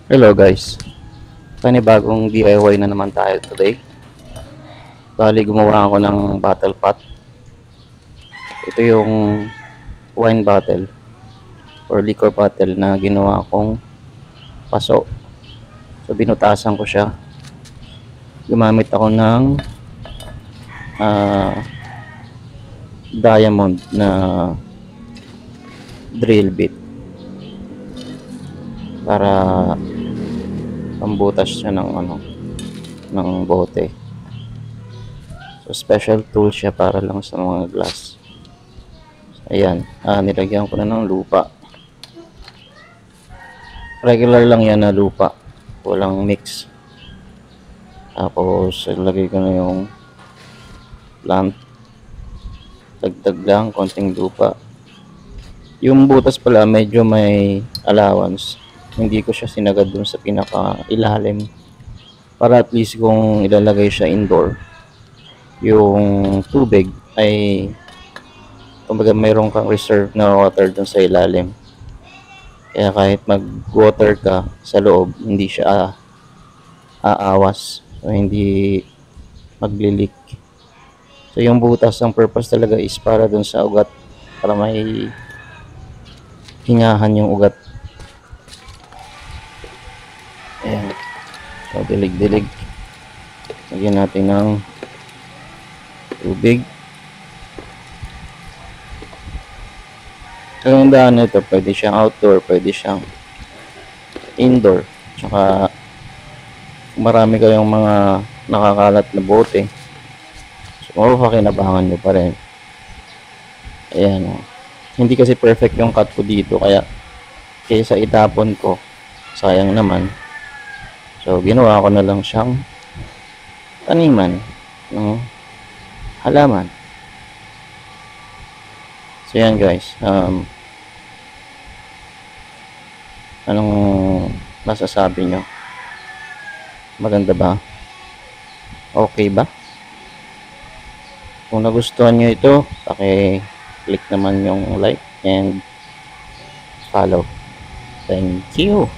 Hello guys, panibagong DIY na naman tayo today. Bali gumawa ako ng bottle pot. Ito yung wine bottle or liquor bottle na ginawa kong paso. So binutasan ko siya. Gumamit ako ng ah, diamond na drill bit para pambutas siya ng bote. So special tool siya para lang sa mga glass. Ayan, nilagyan ko na ng lupa. Regular lang yan na lupa, walang mix. Tapos ilagay ko na yung plant, dagdag lang konting lupa. Yung butas pala medyo may allowance, hindi ko siya sinagad dun sa pinaka ilalim, para at least kung ilalagay siya indoor, yung tubig ay kumbaga mayroon kang reserve na water dun sa ilalim. Kaya kahit mag water ka sa loob, hindi siya aawas, so hindi maglilik. So yung butas, ang purpose talaga is para dun sa ugat, para may hingahan yung ugat. Ayan. So dilig-dilig, lagyan natin ng tubig. So yung daan nito, pwede siyang outdoor, pwede siyang indoor. Tsaka kung marami kayong mga nakakalat na bote, so mapapakinabangan nyo pa rin. Ayan. Hindi kasi perfect yung cut ko dito, kaya kaysa itapon ko, sayang naman. So ginawa ko na lang siyang taniman ng halaman. So yan guys, anong masasabi nyo? Maganda ba? Okay ba? Kung nagustuhan nyo ito, paki-click naman yung like and follow. Thank you.